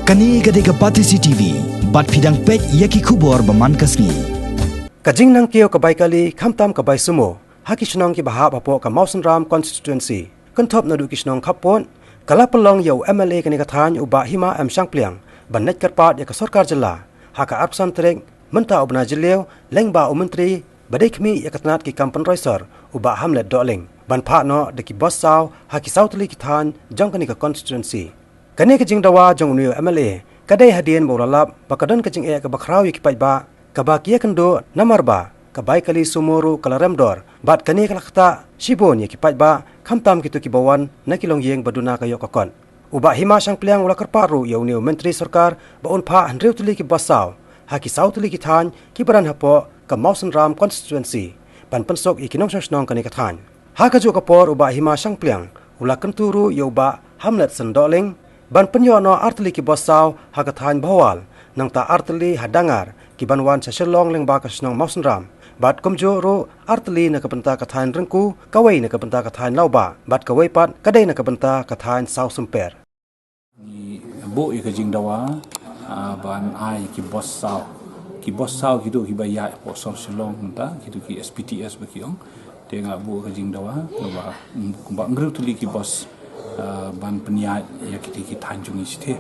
Kani gade ka Pati CCTV, bat pidang pek yaki kubor baman kasni. Kajing nang kio kabai kali khamtam kabai sumo, haki shnong ki bahap apo ka Mawson Ram constituency, kentop nadu ki shnong khapon, kala pelong yau MLA kani kathan uba hima Shang Pliang, ban net karpat ya ka sarkar jilla, haka absan trek menta ubna jileu lengba menteri badai kmi ya katnat ki kampan roisor uba hamlet doling, ban pha no de ki boss saw haki sautli ki than jong kani ka constituency. Kani kajing dawa jong nu MLA kadai hadian boralap bakadan kajing e ka bakraw ki pajba kabakia kendo namar ba kabai kali sumuru kalaremdor bat kani kalakta shibon ki pajba khamtam kitu ki bawan nakilong yeng baduna kayo kakon uba hima Shang Pliang ula karparu yau new menteri sarkar baun pha handreu tuli ki basaw haki sautli ki than ki baran hapo ka Mawson Ram constituency ban pensok ikinong snong kani kathan haka ju kapor uba hima Shang Pliang ula kenturu yau ba hamlet sendoling ban penyono artli ki bosaw hakathan bawal nang ta artli hadangar ki banwan sa shelong leng ba kasnong Mawson Ram bat komjo ro artli na kapenta kathan rengku kawai na kapenta kathan lauba bat kawai pat kadai na kapenta kathan saw sumper ni bo i kajing dawa ban ai ki bosaw kido ki baya po so shelong ta kido ki SPTS bakiong tenga bo kajing dawa ba kumba ngru tuli ki bos ban peniat ya kita tanjung iste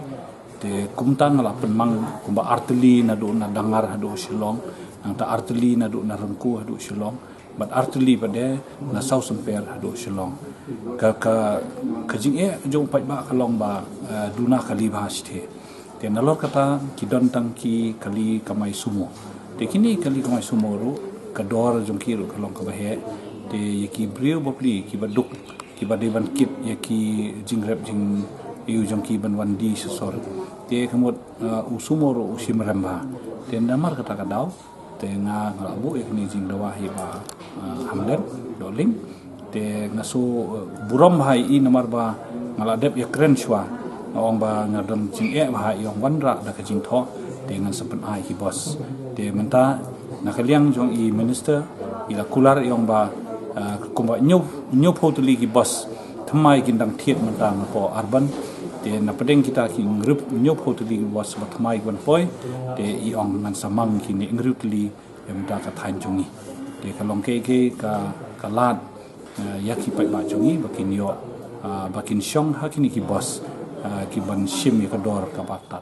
te kumtan la penmang kumba arteli na do na dangar hado shilong ang ta arteli na do na rengku hado shilong bat arteli pada na sau semper hado shilong kajing jong pai ba kalong ba duna kali ba iste te nalor kata kidon tangki kali kamai sumo te kini kali kamai sumo ru kador jong kiru kalong kabahe te yaki brio bopli ki baduk ki badai ban kit ya ki jingrep jing yu jong ki ban wan di sesor te kemut usumoro usimramba te namar kata kadau te nga ngalabu ek ni jing dawa hi ba hamlet doling te ngaso burom hai i namar ba ngaladep ya kren shwa ong ba ngadam jing ba yong wanra da ka jing tho te ngan sapan ai hi bos te menta nakaliang jong i minister ila kular yong ba kumba nyu photuli ki bus thamai kin dang thiet mantang po arban te na pedeng kita ki ngrup nyu photuli ki bus ba thamai ban poi te i ong ngan samang ki ni ngrutli em da ka than chungi te kalong ke ka lat yaki pai ba chungi bakin yo bakin shong hakini ki bus ki ban shim ka dor ka batat